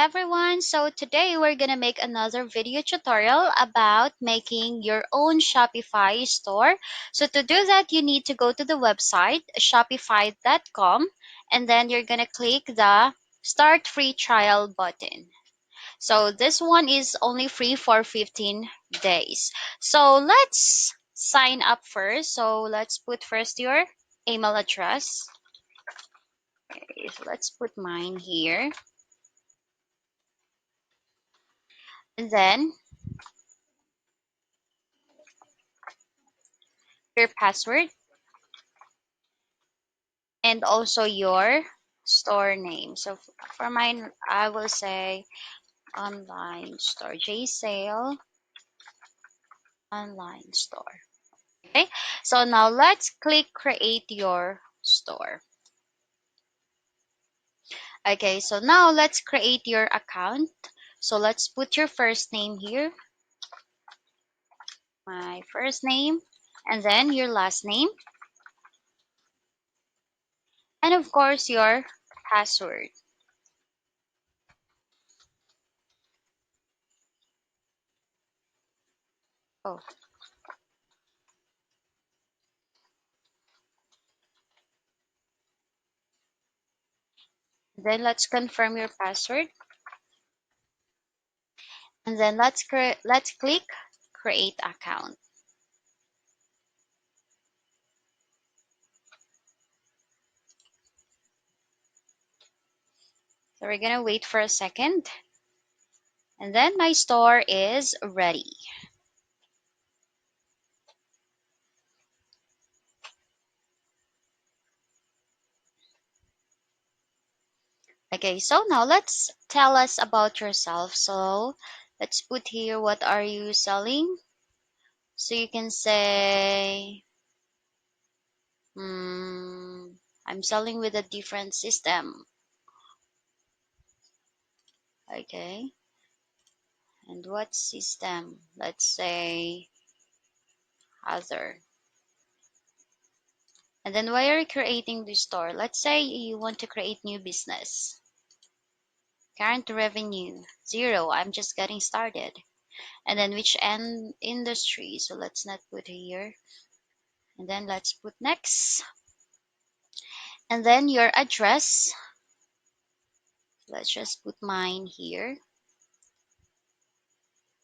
Everyone, so today we're gonna make another video tutorial about making your own Shopify store. So to do that, you need to go to the website shopify.com, and then you're gonna click the start free trial button. So this one is only free for 15 days. So let's sign up first. So let's put first your email address. Okay, so let's put mine here. And then your password and also your store name. So for mine, I will say online store, J sale online store. Okay, so now let's click create your store. Okay, so now let's create your account. So let's put your first name here, my first name, and then your last name, and of course your password. Oh, then let's confirm your password, and then let's click create account. So we're gonna wait for a second, and then my store is ready. Okay, so now let's tell us about yourself. So let's put here what are you selling. So you can say, I'm selling with a different system. Okay, and what system? Let's say other. And then why are you creating this store? Let's say you want to create new business. Current revenue, zero. I'm just getting started. And then which end industry? So let's not put here. And then let's put next. And then your address. Let's just put mine here.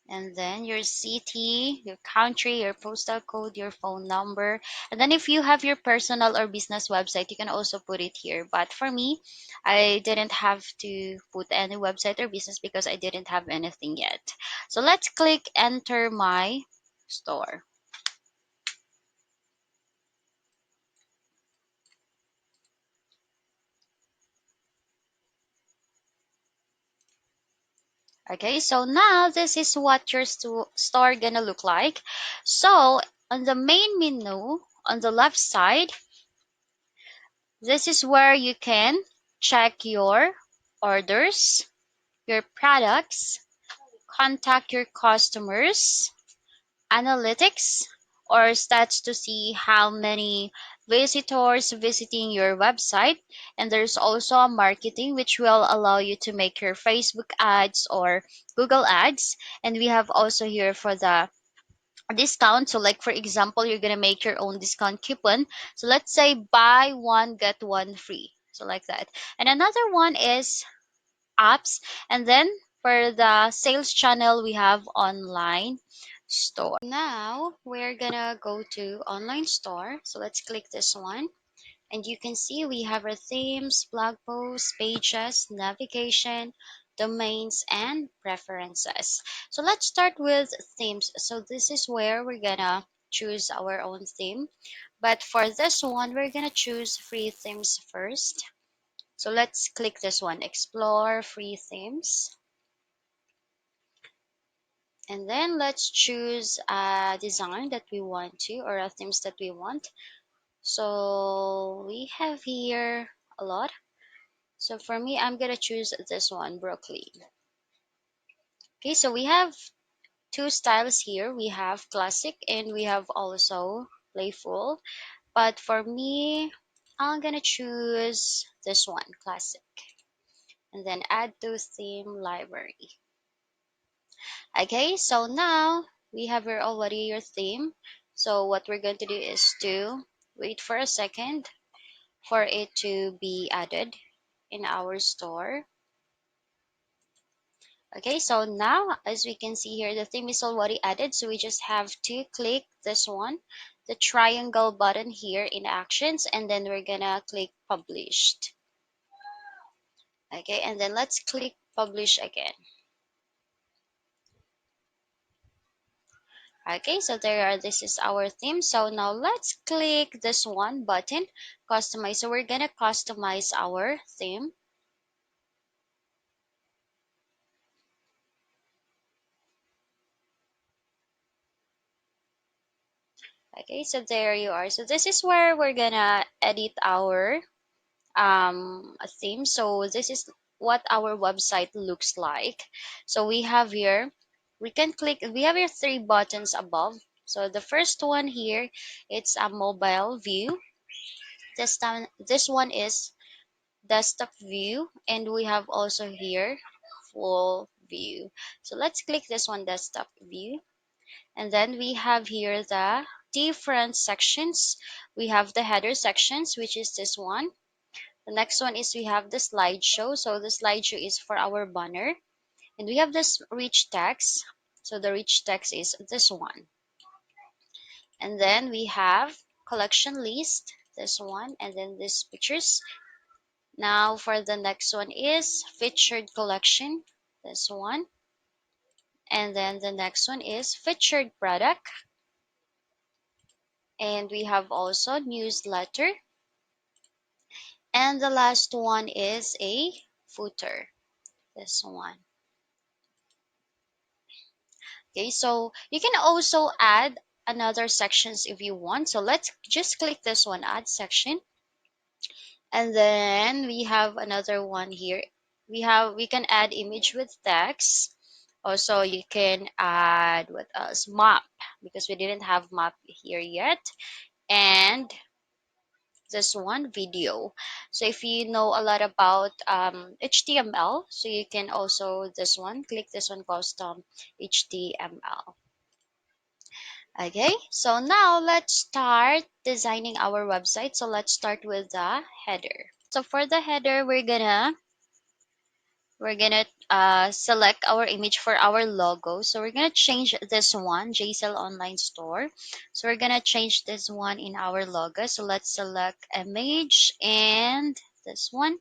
And then your city, your country, your postal code, your phone number. And then if you have your personal or business website, you can also put it here. But for me, I didn't have to put any website or business because I didn't have anything yet. So let's click enter my store. Okay, so now this is what your store gonna look like. So on the main menu on the left side, this is where you can check your orders, your products, contact your customers, analytics, or stats to see how many visitors visiting your website. And there's also a marketing which will allow you to make your Facebook ads or Google ads. And we have also here for the discount. So like for example, you're gonna make your own discount coupon. So let's say buy one get one free. So like that. And another one is apps. And then for the sales channel, we have online store. Now we're gonna go to online store. So let's click this one. And you can see we have our themes, blog posts, pages, navigation, domains, and preferences. So let's start with themes. So this is where we're gonna choose our own theme. But for this one, we're gonna choose free themes first. So let's click this one, explore free themes. And then let's choose a design that we want to, or a themes that we want. So we have here a lot. So for me, I'm gonna choose this one, broccoli. Okay, so we have two styles here. We have classic and we have also playful. But for me, I'm gonna choose this one, classic. and then add to theme library. Okay, so now we have here already your theme. So what we're going to do is to wait for a second for it to be added in our store. Okay, so now as we can see here, the theme is already added. So we just have to click this one, the triangle button here in actions, and then we're gonna click published. Okay, and then let's click publish again. Okay, so this is our theme. So now let's click this one button, customize. So we're gonna customize our theme. Okay, so there you are. So this is where we're gonna edit our a theme. So this is what our website looks like. So we have here, we can click, we have here three buttons above. So the first one here, it's a mobile view. This one is desktop view, and we have also here full view. So let's click this one, desktop view, and then we have here the different sections. We have the header sections, which is this one. The next one is we have the slideshow. So the slideshow is for our banner, and we have this rich text. So the rich text is this one, and then we have collection list, this one, and then these pictures. Now for the next one is featured collection, this one. And then the next one is featured product. And we have also newsletter. And the last one is a footer, this one. Okay, so you can also add another sections if you want. So let's just click this one, add section. And then we have another one here. We can add image with text. Also, you can add what else? Map, because we didn't have map here yet. And this one, video. So if you know a lot about HTML, so you can also this one, click this one, custom HTML. Okay, so now let's start designing our website. So let's start with the header. So for the header, we're gonna select our image for our logo. So we're gonna change this one, JSL Online Store. So we're gonna change this one in our logo. So let's select image and this one.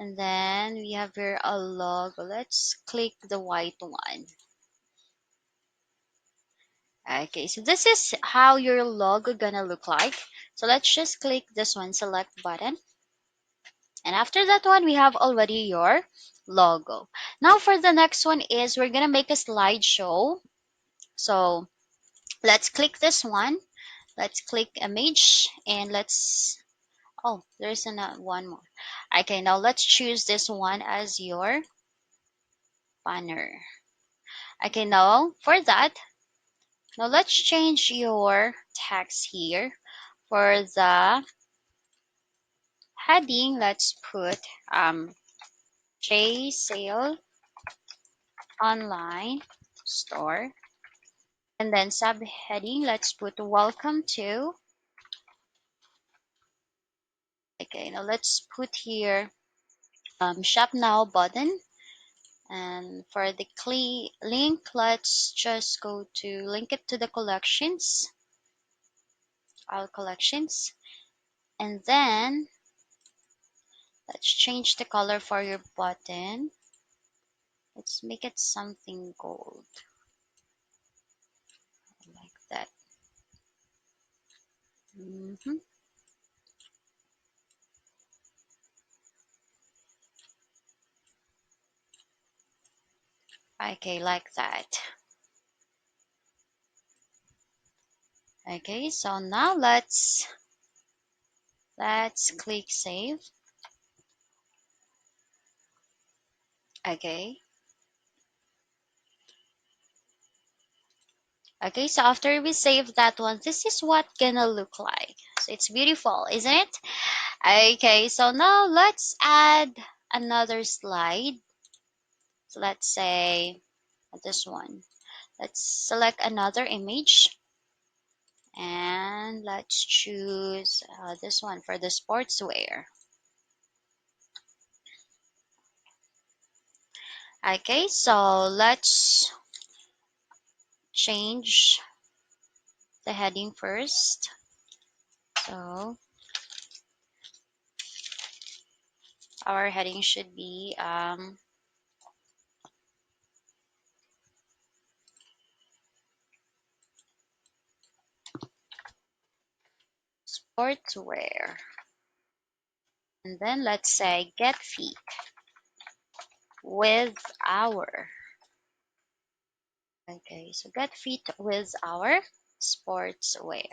And then we have here a logo. Let's click the white one. Okay, so this is how your logo gonna look like. So let's just click this one, select button. And after that one, we have already your logo. Now for the next one is we're gonna make a slideshow. So let's click this one. Let's click image and oh, there's another one more. Okay, now let's choose this one as your banner. Okay, now for that, now let's change your text here. For the heading, let's put J Sale Online Store. And then subheading, let's put welcome to. Okay, now let's put here shop now button. And for the link, let's just go to link it to the collections, all collections. And then let's change the color for your button. Let's make it something gold, like that. Mhm. Okay, like that. Okay, so now let's click save. Okay. Okay, so after we save that one, this is what gonna look like. So it's beautiful, isn't it? Okay, so now let's add another slide. So let's say this one. Let's select another image and let's choose this one for the sportswear. Okay, so let's change the heading first. So our heading should be sportswear. And then let's say get fit with our. Okay, so get fit with our sportswear.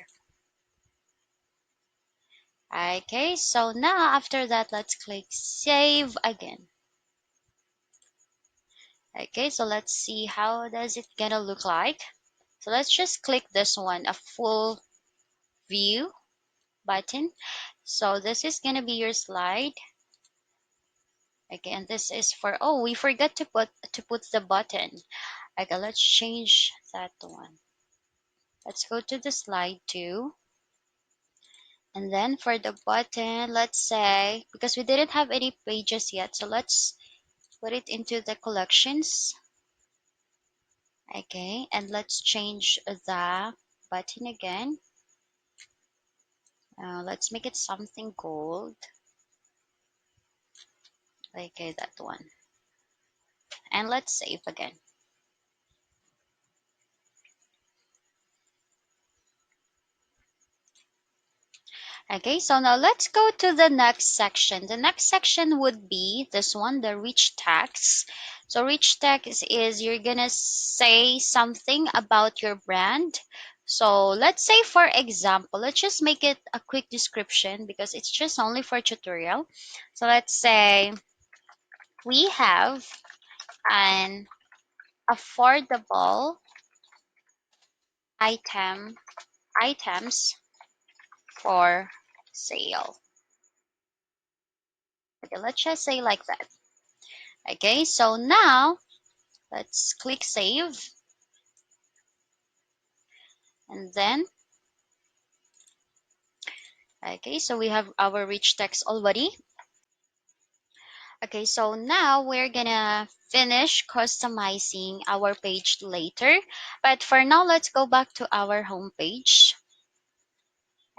Okay, so now after that, let's click save again. Okay, so let's see how does it gonna look like. So let's just click this one, a full view button. So this is gonna be your slide. Okay, and this is for, oh, we forgot to put the button. Okay, let's change that one. Let's go to the slide 2. And then for the button, let's say, because we didn't have any pages yet, so let's put it into the collections. Okay, and let's change the button again. Let's make it something gold. Okay, that one. And let's save again. Okay, so now let's go to the next section. The next section would be this one, the rich text. So rich text is you're gonna say something about your brand. So let's say, for example, let's just make it a quick description because it's just only for tutorial. So let's say we have an affordable items for sale. Okay, let's just say like that. Okay, so now let's click save. And then, okay, so we have our rich text already. Okay, so now we're gonna finish customizing our page later. But for now, let's go back to our home page.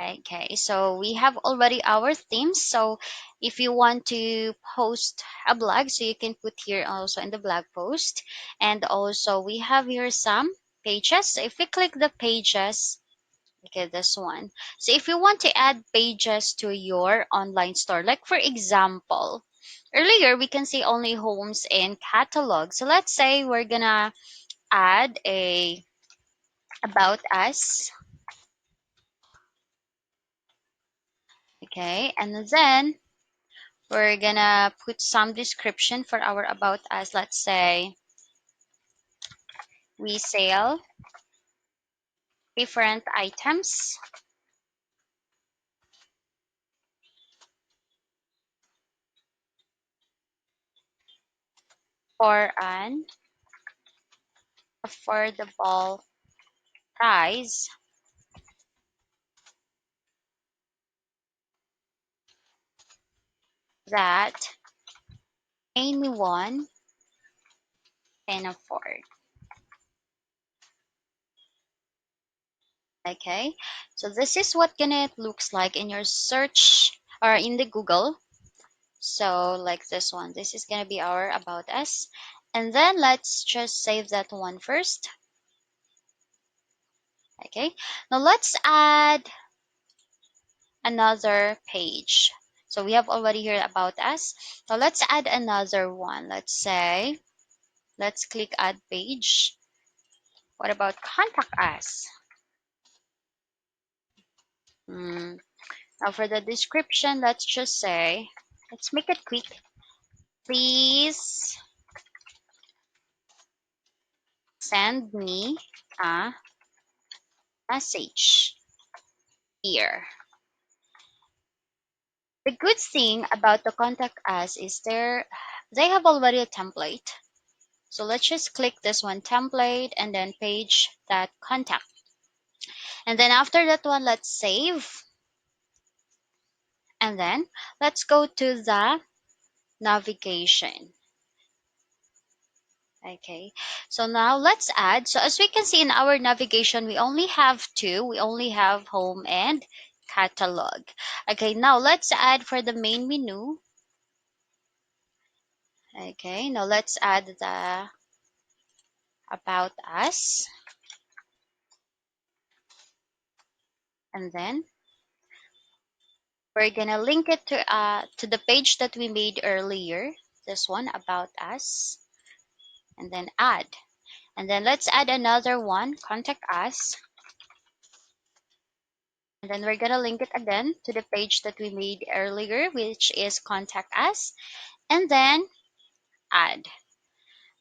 Okay, so we have already our themes. So if you want to post a blog, so you can put here also in the blog post. And also we have here some pages. So if you click the pages, okay, this one. So if you want to add pages to your online store, like for example, earlier we can see only homes and catalog. So let's say we're gonna add a about us. Okay, and then we're gonna put some description for our about us. Let's say we sell different items for an affordable price that anyone can afford. Okay, so this is what gonna it looks like in your search or in the Google. So like this one, this is gonna be our about us. And then let's just save that one first. Okay, now let's add another page. So we have already here about us. So let's add another one. Let's say, let's click add page. What about contact us? Now for the description, let's just say, let's make it quick. Please send me a message here the good thing about the contact us is they have already a template. So let's just click this one, template, and then page that contact. And then after that one, let's save. And then let's go to the navigation. Okay, so now let's add. So as we can see in our navigation, we only have two. We only have home and catalog. Okay, now let's add for the main menu. Okay, now let's add the about us. And then we're gonna link it to the page that we made earlier. This one, about us. And then add. And then let's add another one, contact us. And then we're gonna link it again to the page that we made earlier, which is contact us. And then add.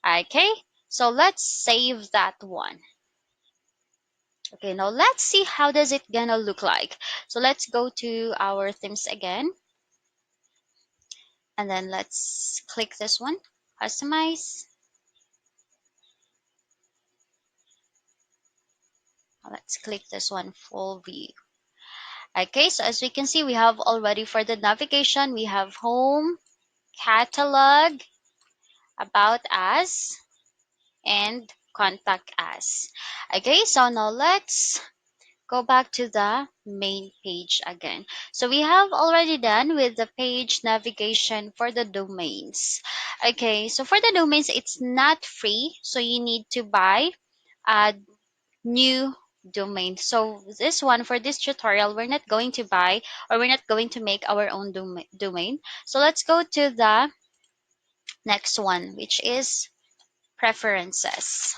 Okay, so let's save that one. Okay, now let's see how does it gonna look like. So let's go to our themes again. And then let's click this one, customize. Let's click this one, full view. Okay, so as we can see, we have already for the navigation, we have home, catalog, about us, and contact us. Okay, so now let's go back to the main page again. So we have already done with the page navigation for the domains. Okay, so for the domains, it's not free, so you need to buy a new domain. So this one, for this tutorial, we're not going to buy, or we're not going to make our own domain. So let's go to the next one, which is preferences.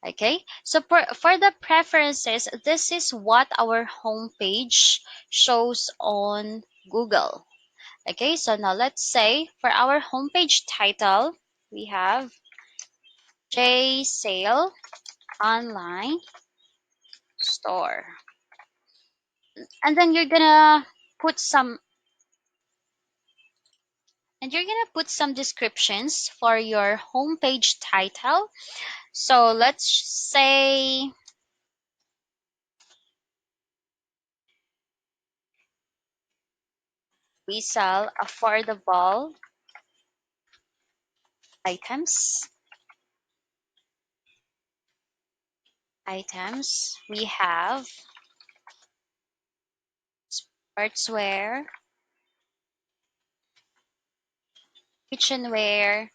Okay, so for the preferences, this is what our homepage shows on Google. Okay, so now let's say for our homepage title, we have J Sale Online Store. And then put some you're gonna put some descriptions for your homepage title. So let's say we sell affordable items. We have sportswear, kitchenware,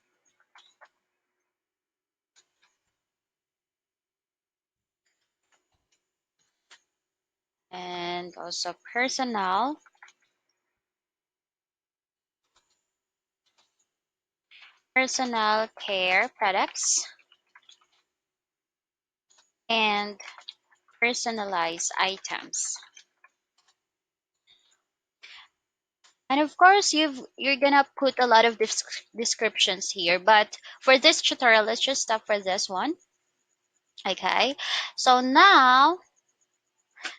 and also personal care products, and personalized items. And of course, you're gonna put a lot of descriptions here, but for this tutorial, let's just stop for this one. Okay, so now,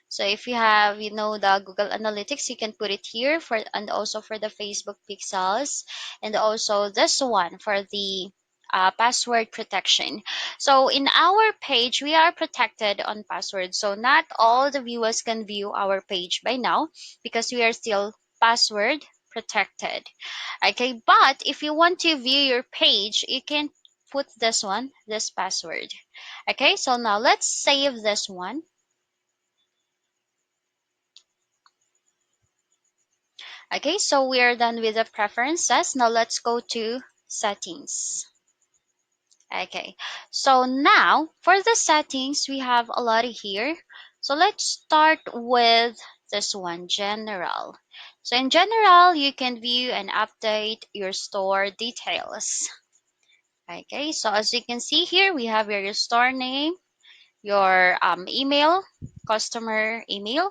so if you have, the Google Analytics, you can put it here and also for the Facebook pixels, and also this one for the password protection. So in our page, we are protected on password. So not all the viewers can view our page by now because we are still password protected. Okay, but if you want to view your page, you can put this password. Okay, so now let's save this one. Okay, so we are done with the preferences. Now let's go to settings. Okay, so now for the settings, we have a lot here. So let's start with this one, general. So in general, you can view and update your store details. Okay, so as you can see here, we have your store name, your email, customer email,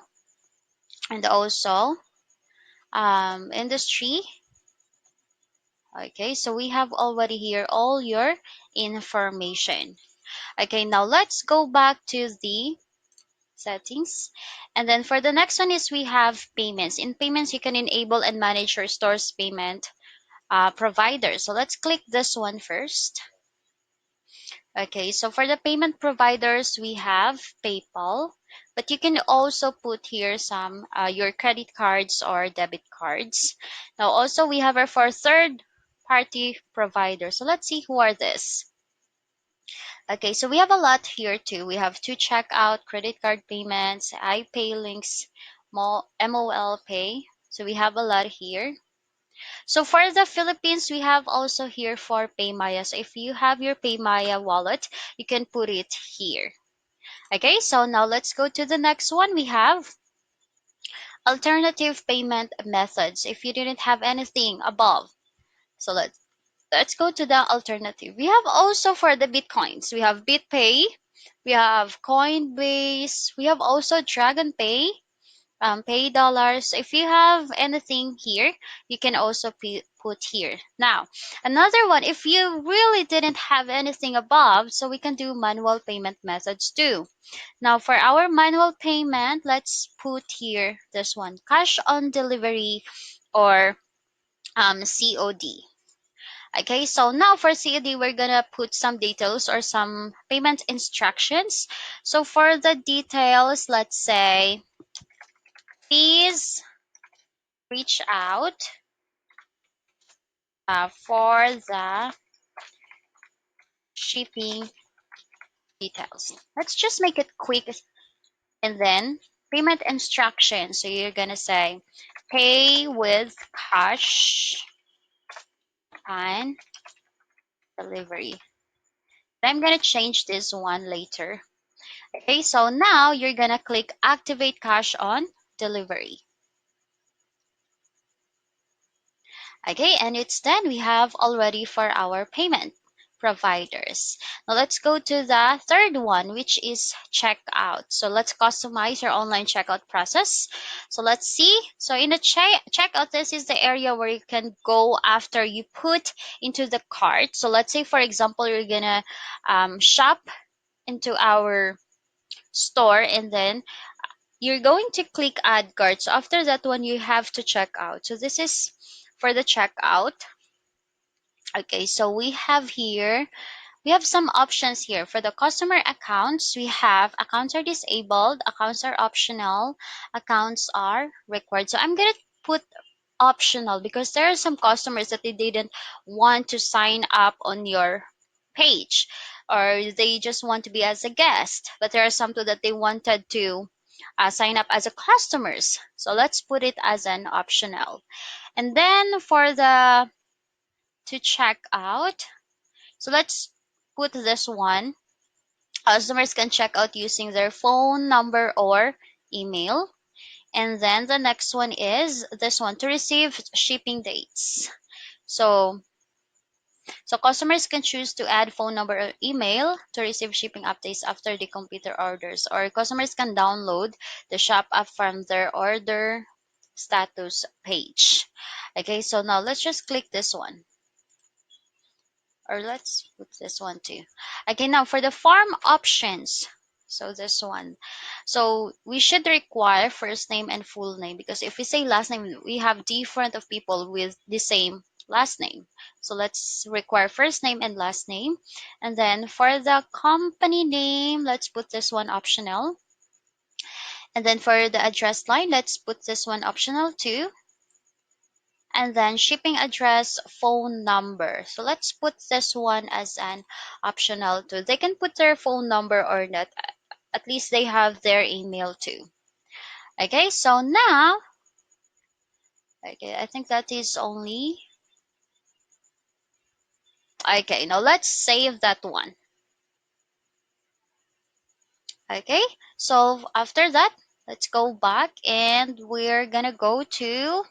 and also industry. Okay, so we have already here all your information. Okay, now let's go back to the settings. And then for the next one is we have payments. In payments, you can enable and manage your store's payment provider. So let's click this one first. Okay, so for the payment providers, we have PayPal, but you can also put here some your credit cards or debit cards. Now also we have our for third party providers. So let's see who are this. Okay, so we have a lot here too. We have to check out credit card payments, iPay links, MOL Pay. So we have a lot here. So for the Philippines, we have also here for Paymaya. So if you have your Paymaya wallet, you can put it here. Okay, so now let's go to the next one. We have alternative payment methods. If you didn't have anything above, so let's go to the alternative. We have also for the Bitcoins. We have BitPay, we have Coinbase, we have also Dragon Pay, pay dollars. If you have anything here, you can also put here. Now, another one, if you really didn't have anything above, so we can do manual payment methods too. Now, for our manual payment, let's put here this one, cash on delivery or COD. Okay, so now for COD, we're gonna put some details or some payment instructions. So for the details, let's say, please reach out for the shipping details. Let's just make it quick and then payment instructions. So you're gonna say pay with cash on delivery. I'm gonna change this one later. Okay, so now you're gonna click activate cash on delivery. Okay, and it's done. We have already for our payment providers. Now let's go to the third one, which is checkout. So let's customize your online checkout process. So let's see. So in the checkout, this is the area where you can go after you put into the cart. So let's say, for example, you're gonna shop into our store and then you're going to click add cart. So after that one, you have to check out. So this is for the checkout. Okay, so we have here, we have some options here. For the customer accounts, we have accounts are disabled, accounts are optional, accounts are required. So I'm going to put optional because there are some customers that they didn't want to sign up on your page or they just want to be as a guest, but there are some too that they wanted to sign up as a customers. So let's put it as an optional. And then for the to check out, so let's put this one. Customers can check out using their phone number or email. And then the next one is this one to receive shipping dates. So, so customers can choose to add phone number or email to receive shipping updates after the computer orders, or customers can download the shop app from their order status page. Okay, so now let's just click this one. Or let's put this one too. Okay, now for the farm options. So this one. So we should require first name and full name because if we say last name, we have different of people with the same last name. So let's require first name and last name. And then for the company name, let's put this one optional. And then for the address line, let's put this one optional too. And then shipping address, phone number. So let's put this one as an optional too. They can put their phone number or not. At least they have their email too. Okay, so now, okay, I think that is only, okay, now let's save that one. Okay, so after that, let's go back and we're gonna go to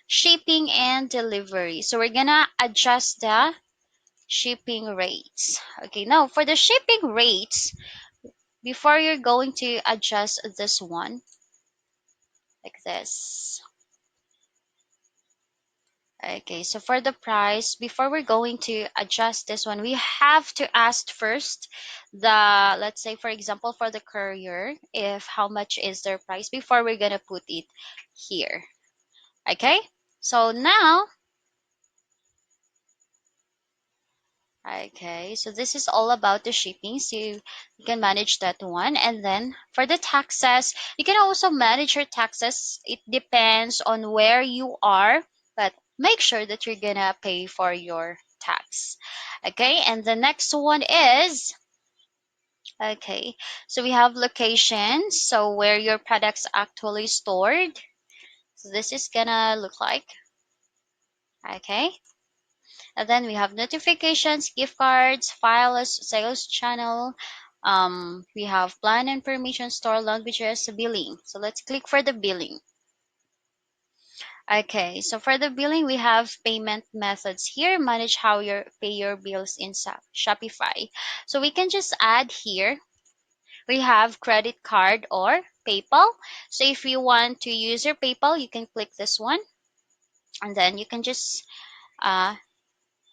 shipping and delivery. So we're gonna adjust the shipping rates. Okay, now for the shipping rates, before you're going to adjust this one, like this. Okay, so for the price, before we're going to adjust this one, we have to ask first the, let's say for example, for the courier, if how much is their price before we're gonna put it here. Okay, so now, okay, so this is all about the shipping, so you can manage that one. And then for the taxes, you can also manage your taxes. It depends on where you are, but make sure that you're gonna pay for your tax. Okay, and the next one is, okay, so we have locations, so where your products actually stored. So this is gonna look like, okay. And then we have notifications, gift cards, files, sales channel. We have plan and permission, store, languages, billing. So let's click for the billing. Okay, so for the billing, we have payment methods here. Manage how you pay your bills in Shopify. So we can just add here. We have credit card or PayPal. So if you want to use your PayPal, you can click this one, and then you can just uh,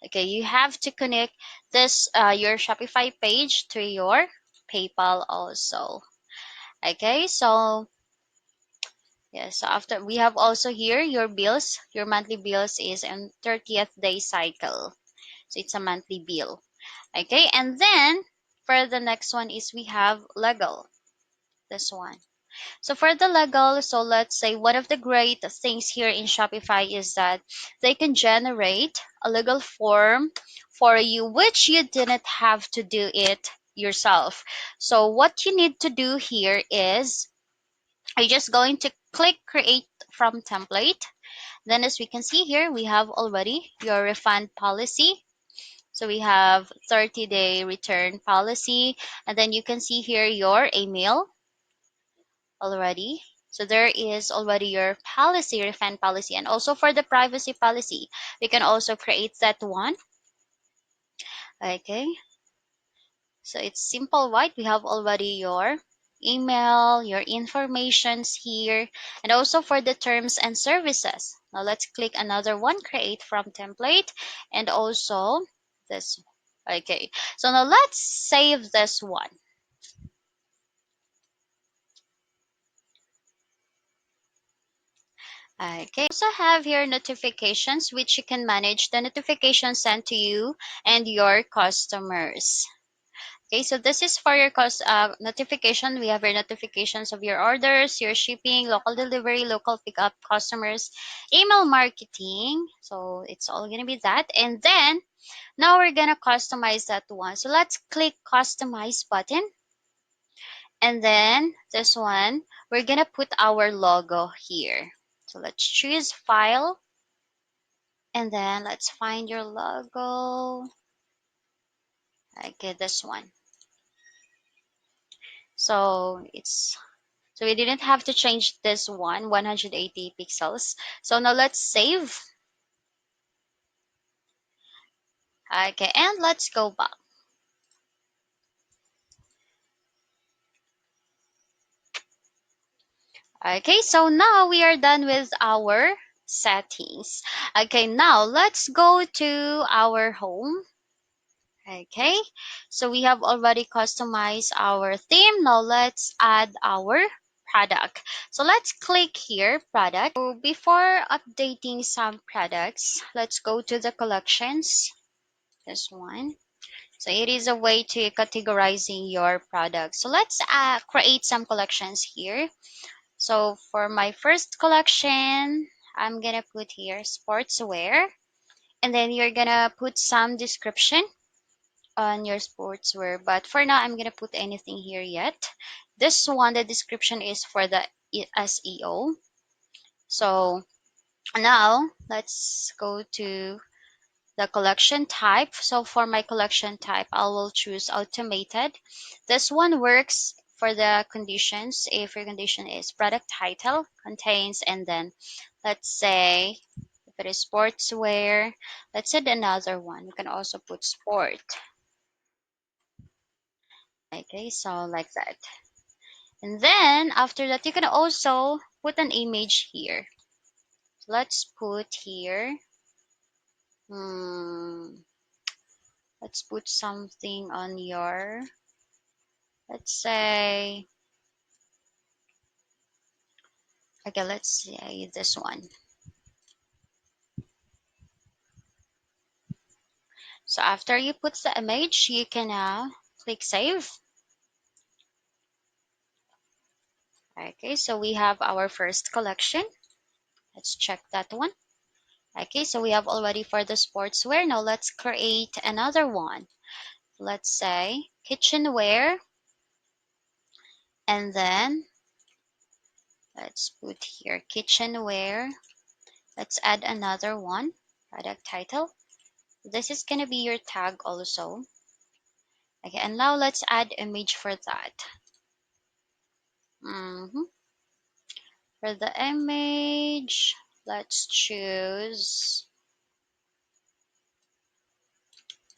okay, you have to connect this your Shopify page to your PayPal also. Okay, so yes, so after we have also here your bills, your monthly bills is in 30th day cycle. So it's a monthly bill. Okay, and then for the next one is we have legal. This one. So for the legal, so let's say one of the great things here in Shopify is that they can generate a legal form for you, which you didn't have to do it yourself. So what you need to do here is you're just going to click create from template. Then as we can see here, we have already your refund policy. So we have 30-day return policy, and then you can see here your email already. So there is already your policy, refund policy, and also for the privacy policy, we can also create that one. Okay, so it's simple, right? We have already your email, your informations here, and also for the terms and services. Now let's click another one, create from template, and also this. Okay, so now let's save this one. Okay, also have here notifications, which you can manage the notifications sent to you and your customers. Okay, so this is for your notification. We have your notifications of your orders, your shipping, local delivery, local pickup, customers, email marketing. So it's all gonna be that. And then now we're gonna customize that one. So let's click customize button. And then this one, we're gonna put our logo here. So let's choose file. And then let's find your logo. Okay, this one. So it's, so we didn't have to change this one, 180 pixels. So now let's save. Okay, and let's go back. Okay, so now we are done with our settings. Okay, now let's go to our home. Okay, so we have already customized our theme. Now let's add our product. So let's click here, product. So before updating some products, let's go to the collections. This one. So it is a way to categorizing your product. So let's create some collections here. So for my first collection, I'm gonna put here sportswear, and then you're gonna put some description on your sportswear, but for now I'm gonna put anything here yet. This one, the description is for the SEO. So now let's go to the collection type. So for my collection type, I will choose automated. This one works for the conditions. If your condition is product title contains, and then let's say if it is sportswear, let's add another one. You can also put sport. Okay, so like that. And then after that, you can also put an image here. So let's put here. Hmm, let's put something on your, let's say, okay, let's say this one. So after you put the image, you can now click save. Okay, so we have our first collection. Let's check that one. Okay, so we have already for the sportswear. Now let's create another one. Let's say kitchenware, and then let's put here kitchenware. Let's add another one, product title. This is gonna be your tag also. Okay, and now let's add image for that. Mhm. For the image, let's choose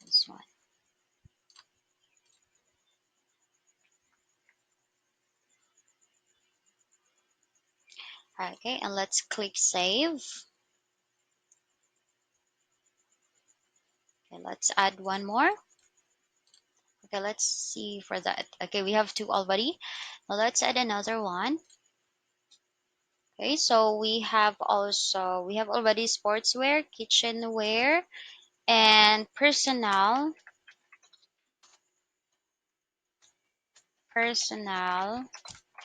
this one. Okay, and let's click save. Okay, let's add one more. Okay, let's see for that. Okay, we have two already. Now let's add another one. Okay, so we have already sportswear, kitchenware, and personal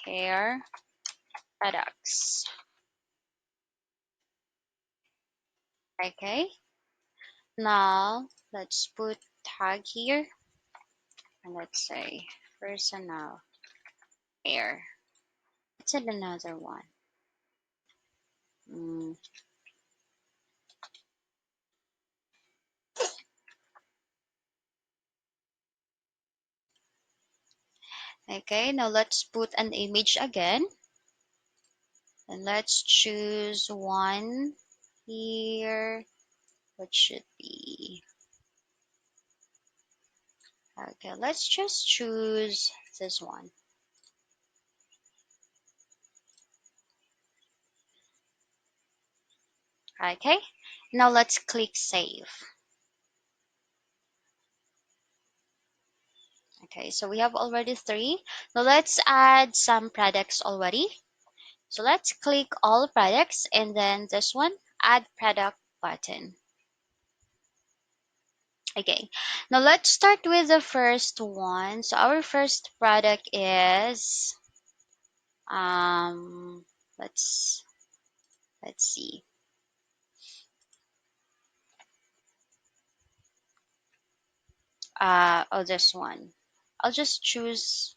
care products. Okay, now let's put tag here, and let's say personal care. Let's add another one. Mm, okay, now let's put an image again, and let's choose one here. What should be? Okay, let's just choose this one. Okay, now let's click save. Okay, so we have already three. Now let's add some products already. So let's click all products and then this one, add product button. Okay, now let's start with the first one. So our first product is, um, let's let's see. Oh, this one. I'll just choose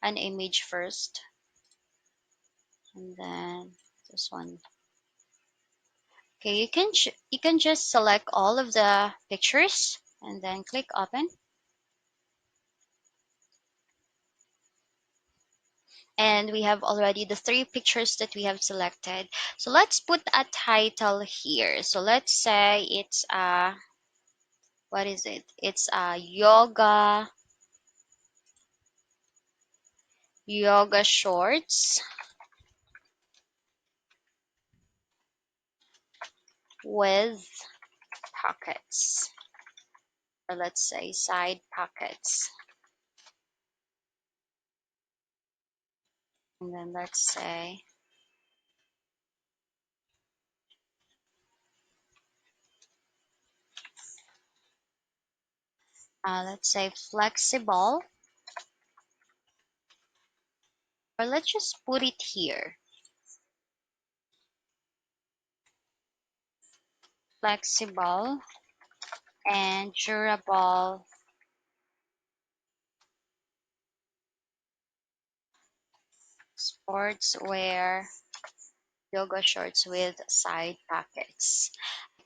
an image first, and then this one. Okay, you can just select all of the pictures and then click open. And we have already the three pictures that we have selected. So let's put a title here. So let's say it's what is it? It's a yoga shorts with pockets. Or let's say side pockets. And then let's say flexible, or let's just put it here. Flexible and durable sportswear yoga shorts with side pockets.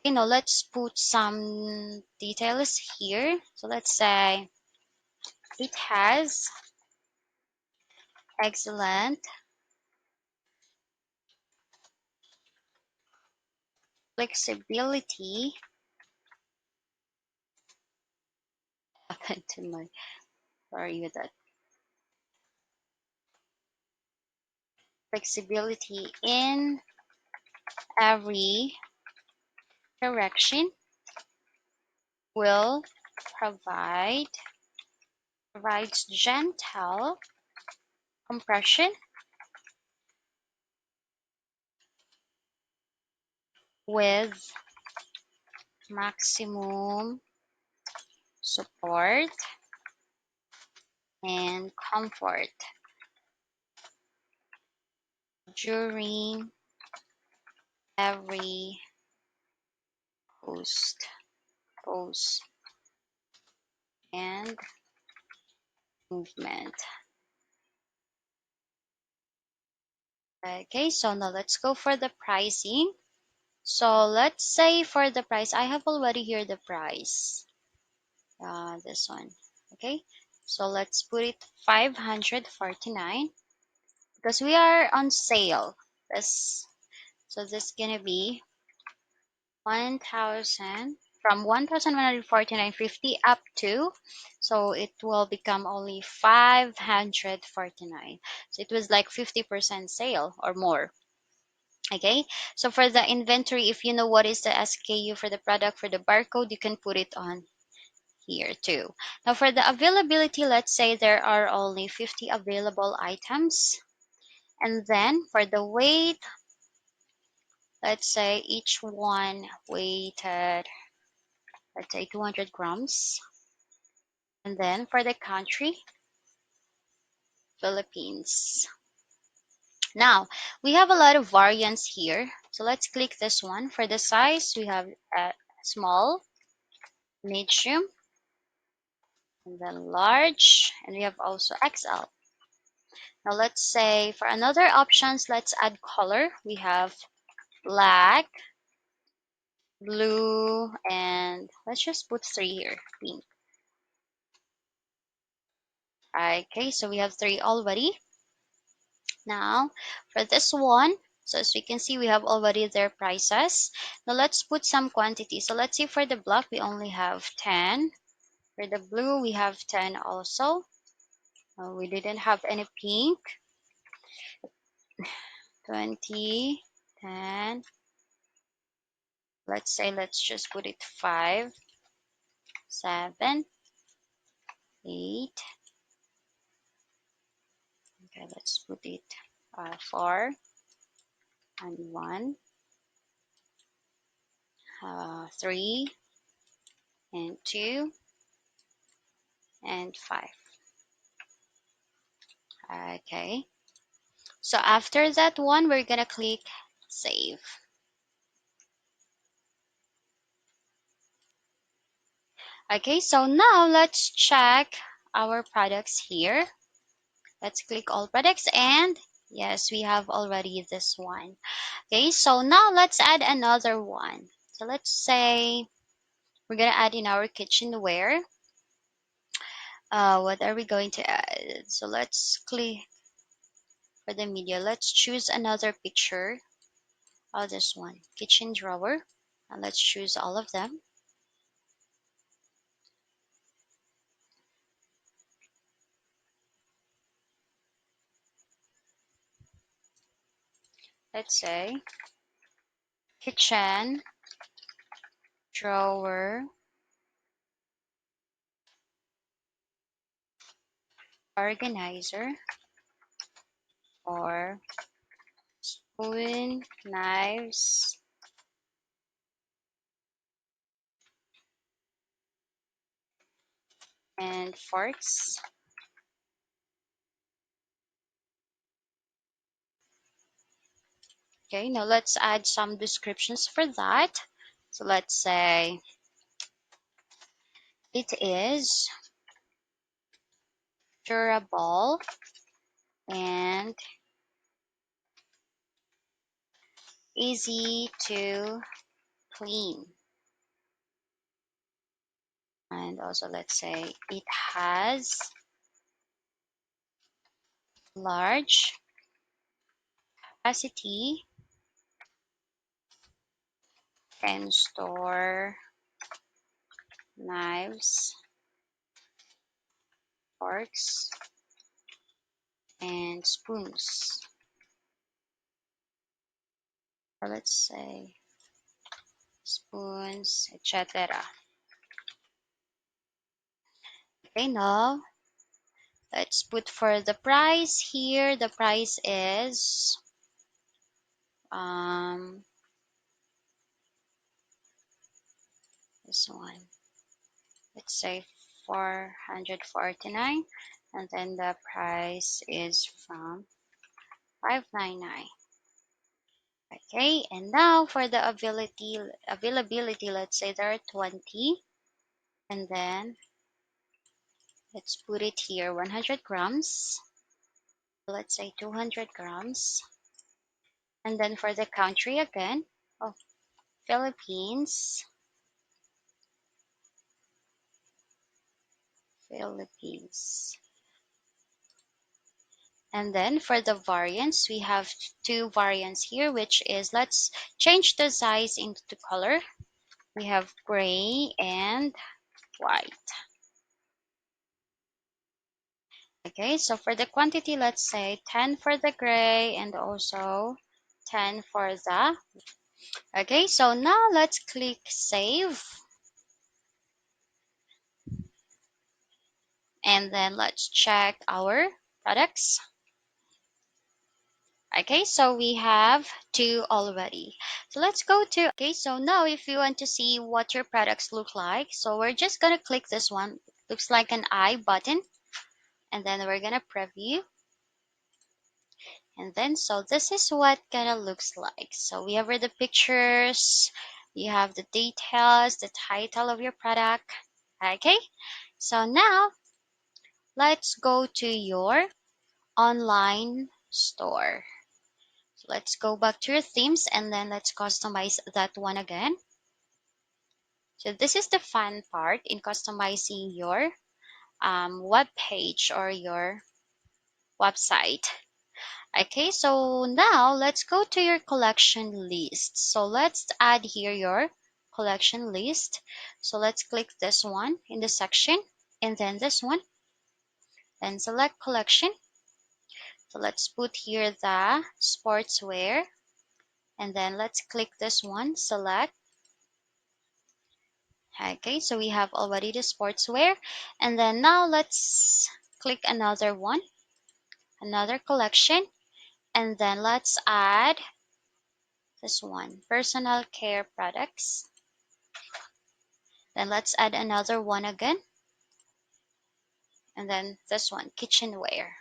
Let's put some details here. So let's say it has excellent flexibility. Happened to my, sorry with that. Flexibility in every direction. will provide provides gentle compression with maximum support and comfort during every pose and movement. Okay, so now let's go for the pricing. So let's say for the price, I have already here the price. This one. Okay, so let's put it 549 because we are on sale. This so this gonna be 1,000 from 1,149.50 up to, so it will become only 549. So it was like 50% sale or more. Okay, so for the inventory, if you know what is the SKU for the product, for the barcode, you can put it on here too. Now for the availability, let's say there are only 50 available items. And then for the weight, let's say each one weighted, let's say 200 grams. And then for the country, Philippines. Now, we have a lot of variants here. So let's click this one. For the size, we have small, medium, and then large, and we have also XL. Now let's say for another options, let's add color. We have black, blue, and let's just put three here, pink. Okay, so we have three already. Now for this one, so as we can see, we have already their prices. Now let's put some quantity. So let's see for the black, we only have 10. For the blue, we have 10 also. We didn't have any pink. 20, 10. Let's say, let's just put it 5, 7, 8. Okay, let's put it 4 and 1, 3 and 2 and 5. Okay, so after that one, we're gonna click save. Okay, so now let's check our products here. Let's click all products, and yes, we have already this one. Okay, so now let's add another one. So let's say we're gonna add in our kitchenware. What are we going to add? So let's click for the media. Let's choose another picture. Oh, this one, kitchen drawer. And let's choose all of them. Let's say kitchen drawer organizer or spoon, knives, and forks. Okay, now let's add some descriptions for that. So let's say it is durable and easy to clean. And also let's say it has large capacity, can store knives, forks, and spoons. Or let's say spoons, etc. Okay, now let's put for the price here. The price is um this one. Let's say 449, and then the price is from 599. Okay, and now for the availability, let's say there are 20, and then let's put it here 100 grams. Let's say 200 grams. And then for the country again, oh, Philippines, Philippines. And then for the variants, we have two variants here, which is, let's change the size into color. We have gray and white. Okay, so for the quantity, let's say 10 for the gray and also 10 for the. Okay, so now let's click save. And then let's check our products. Okay, so we have two already. So let's go to, okay, so now if you want to see what your products look like, so we're just gonna click this one. Looks like an I button. And then we're gonna preview. And then, so this is what kind of looks like. So we have here the pictures, you have the details, the title of your product. Okay, so now let's go to your online store. So let's go back to your themes and then let's customize that one again. So this is the fun part in customizing your web page or your website. Okay, so now let's go to your collection list. So let's add here your collection list. So let's click this one in the section and then this one and select collection. So let's put here the sportswear and then let's click this one, select. Okay, so we have already the sportswear and then now let's click another one, another collection, and then let's add this one, personal care products. Then let's add another one again. And then this one, kitchenware.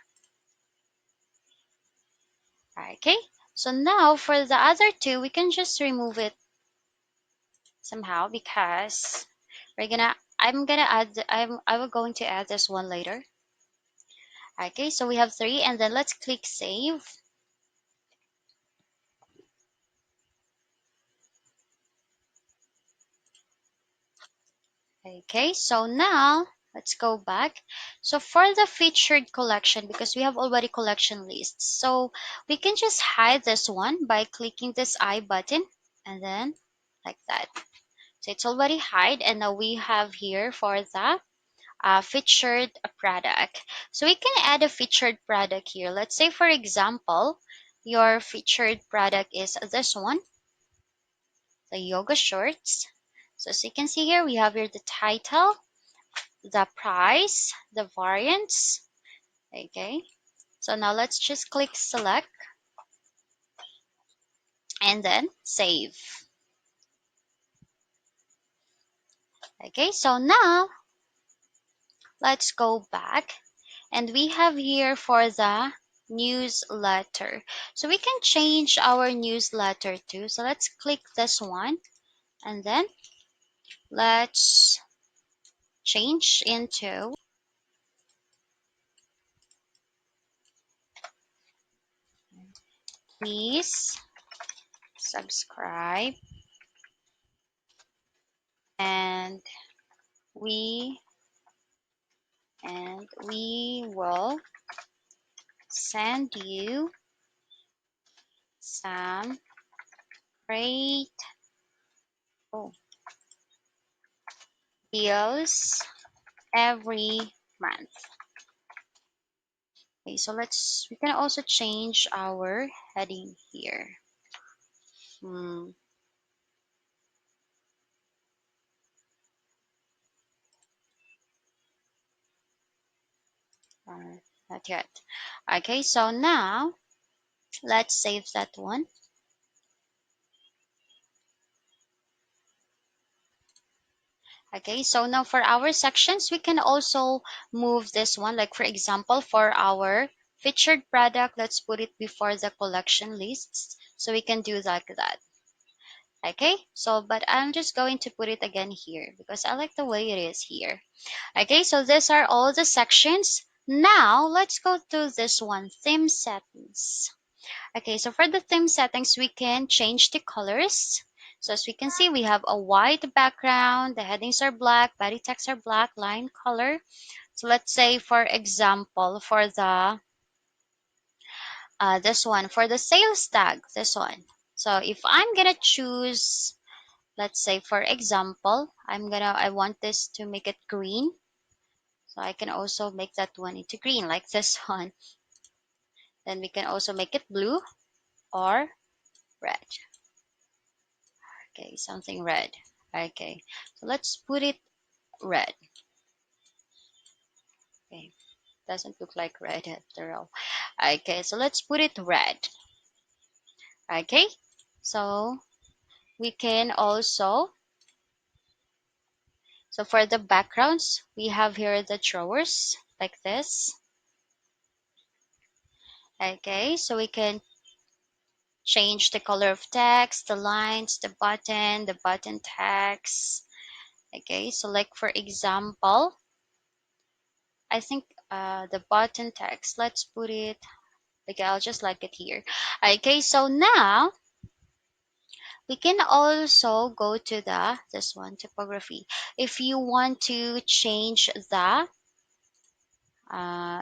Okay. So now for the other two, we can just remove it somehow because I will going to add this one later. Okay. So we have three and then let's click save. Okay, so now let's go back. So for the featured collection, because we have already collection lists, so we can just hide this one by clicking this I button and then like that. So it's already hide and now we have here for the featured product. So we can add a featured product here. Let's say for example, your featured product is this one, the yoga shorts. So as you can see here, we have here the title, the price, the variants. Okay, so now let's just click select and then save. Okay, so now let's go back and we have here for the newsletter. So we can change our newsletter too. So let's click this one and then let's change into please subscribe and we we will send you some great oh, deals every month. Okay, so we can also change our heading here. Hmm. Not yet. Okay, so now let's save that one. Okay, so now for our sections, we can also move this one. Like for example, for our featured product, let's put it before the collection lists. So we can do like that. Okay, so but I'm just going to put it again here because I like the way it is here. Okay, so these are all the sections. Now let's go to this one, theme settings. Okay, so for the theme settings, we can change the colors. So as we can see, we have a white background, the headings are black, body text are black, line color. So let's say, for example, for the this one, for the sales tag, this one. So if I'm gonna choose, let's say, for example, I want this to make it green. So I can also make that one into green like this one. Then we can also make it blue or red. Okay, something red. Okay, so let's put it red. Okay, doesn't look like red after all. Okay, so let's put it red. Okay, so we can also, so for the backgrounds, we have here the drawers like this. Okay, so we can change the color of text, the lines, the button text. Okay, so like for example, I think the button text, let's put it. Okay, I'll just like it here. Okay, so now we can also go to the this one, typography. If you want to change the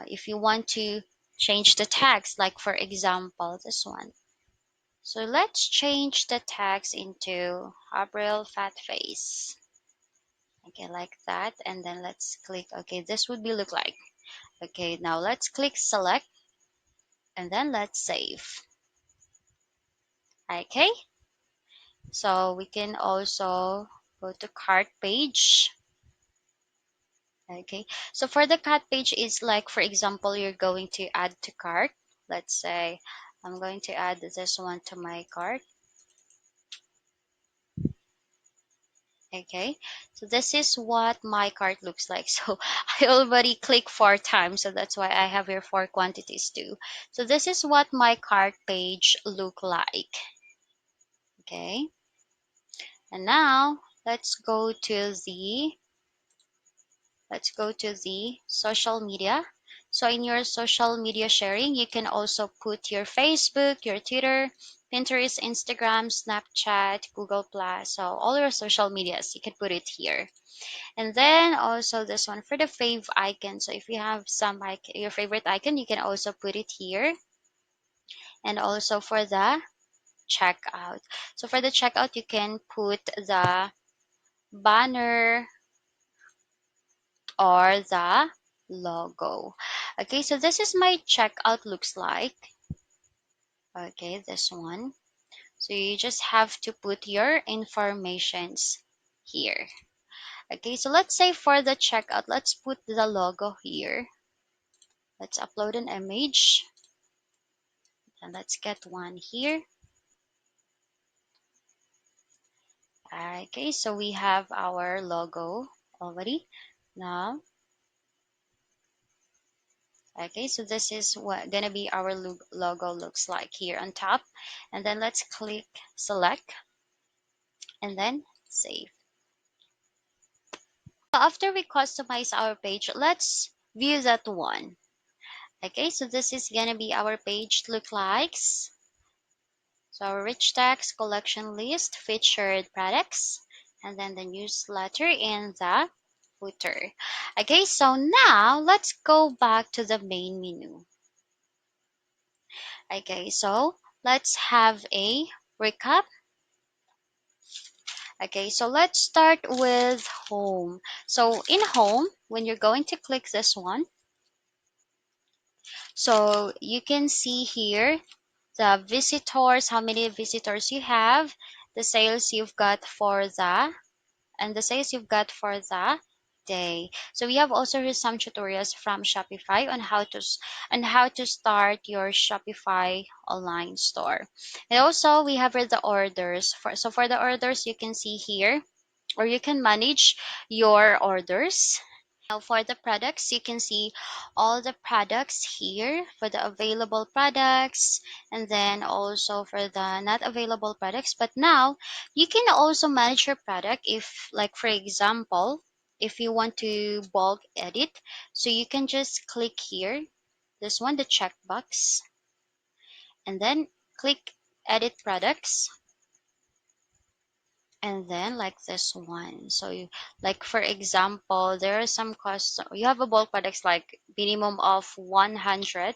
if you want to change the text, like for example this one. So let's change the text into Abril fat face. Okay, like that, and then let's click. Okay, this would be look like. Okay, now let's click select, and then let's save. Okay, so we can also go to cart page. Okay, so for the cart page is like, for example, you're going to add to cart. Let's say I'm going to add this one to my cart. Okay, so this is what my cart looks like. So I already clicked 4 times, so that's why I have here 4 quantities too. So this is what my cart page look like. Okay, and now let's go to the social media. So in your social media sharing, you can also put your Facebook, your Twitter, Pinterest, Instagram, Snapchat, Google Plus. So all your social medias, you can put it here. And then also this one for the fave icon. So if you have some like your favorite icon, you can also put it here. And also for the checkout. So for the checkout, you can put the banner or the logo. Okay, so this is my checkout looks like. Okay, this one. So you just have to put your informations here. Okay, so let's say for the checkout, let's put the logo here. Let's upload an image and let's get one here. Okay, so we have our logo already. Now, okay, so this is what gonna be our logo looks like here on top. And then let's click select and then save. So after we customize our page, let's view that one. Okay, so this is gonna be our page look likes. So our rich text, collection list, featured products, and then the newsletter and the footer. Okay, so now let's go back to the main menu. Okay, so let's have a recap. Okay, so let's start with home. So in home, when you're going to click this one, so you can see here the visitors, how many visitors you have, the sales you've got for the, and the sales you've got for the day. So we have also here some tutorials from Shopify on how to start your Shopify online store. And also we have here the orders. For the orders, you can see here, or you can manage your orders. Now for the products, you can see all the products here for the available products, and then also for the not available products. But now you can also manage your product if, like for example, if you want to bulk edit, so you can just click here, this one, the checkbox, and then click edit products, and then like this one. So you, like for example, there are some costs, you have a bulk products like minimum of 100,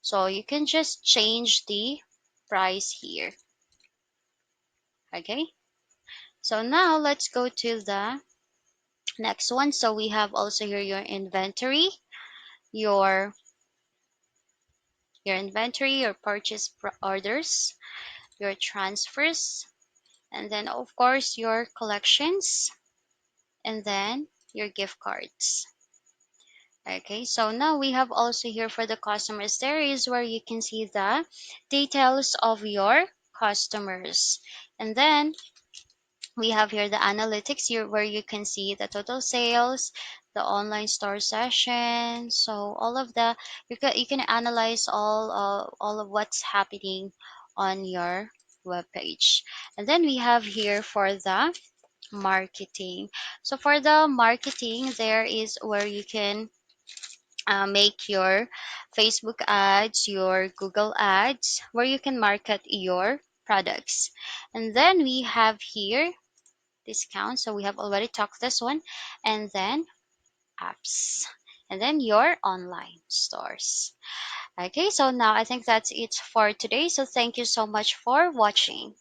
so you can just change the price here. Okay, so now let's go to the next one. So we have also here your inventory, your your purchase orders, your transfers, and then of course your collections, and then your gift cards. Okay, so now we have also here for the customers, there is where you can see the details of your customers. And then we have here the analytics here where you can see the total sales, the online store session. So all of the, you can analyze all of what's happening on your web page. And then we have here for the marketing. So for the marketing, there is where you can make your Facebook ads, your Google ads, where you can market your products. And then we have here discount. So we have already talked this one. And then apps. And then your online stores. Okay, so now I think that's it for today. So thank you so much for watching.